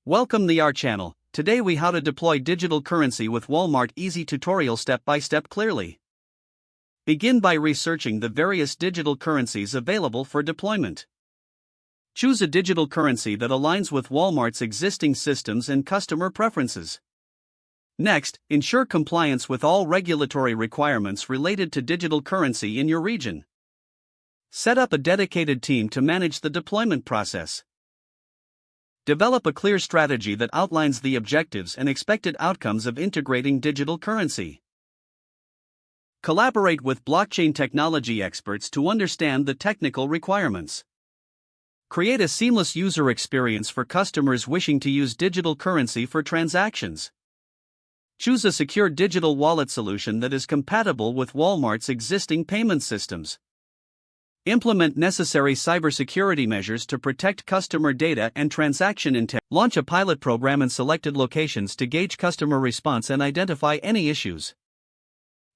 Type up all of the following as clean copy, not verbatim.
Welcome to our channel. Today we how to deploy digital currency with Walmart easy tutorial step by step clearly. Begin by researching the various digital currencies available for deployment. Choose a digital currency that aligns with Walmart's existing systems and customer preferences. Next, ensure compliance with all regulatory requirements related to digital currency in your region. Set up a dedicated team to manage the deployment process. Develop a clear strategy that outlines the objectives and expected outcomes of integrating digital currency. Collaborate with blockchain technology experts to understand the technical requirements. Create a seamless user experience for customers wishing to use digital currency for transactions. Choose a secure digital wallet solution that is compatible with Walmart's existing payment systems. Implement necessary cybersecurity measures to protect customer data and transaction integrity. Launch a pilot program in selected locations to gauge customer response and identify any issues.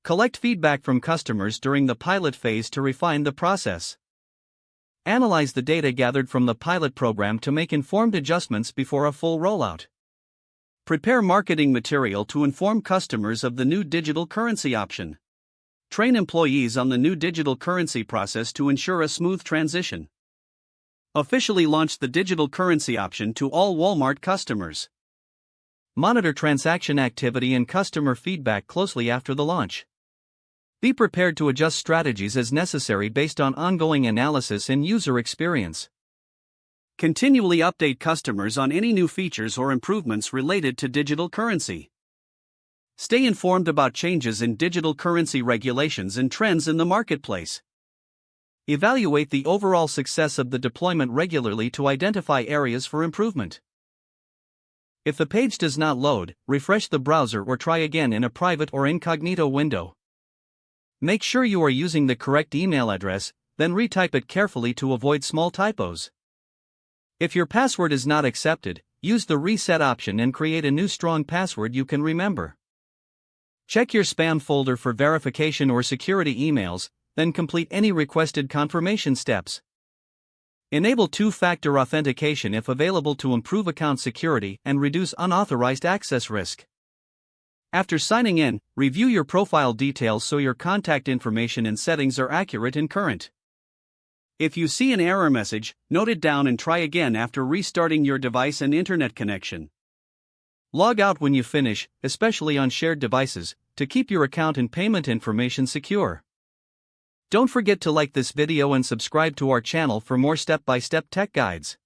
Collect feedback from customers during the pilot phase to refine the process. Analyze the data gathered from the pilot program to make informed adjustments before a full rollout. Prepare marketing material to inform customers of the new digital currency option. Train employees on the new digital currency process to ensure a smooth transition. Officially launch the digital currency option to all Walmart customers. Monitor transaction activity and customer feedback closely after the launch. Be prepared to adjust strategies as necessary based on ongoing analysis and user experience. Continually update customers on any new features or improvements related to digital currency. Stay informed about changes in digital currency regulations and trends in the marketplace. Evaluate the overall success of the deployment regularly to identify areas for improvement. If the page does not load, refresh the browser or try again in a private or incognito window. Make sure you are using the correct email address, then retype it carefully to avoid small typos. If your password is not accepted, use the reset option and create a new strong password you can remember. Check your spam folder for verification or security emails, then complete any requested confirmation steps. Enable two-factor authentication if available to improve account security and reduce unauthorized access risk. After signing in, review your profile details so your contact information and settings are accurate and current. If you see an error message, note it down and try again after restarting your device and internet connection. Log out when you finish, especially on shared devices, to keep your account and payment information secure. Don't forget to like this video and subscribe to our channel for more step-by-step tech guides.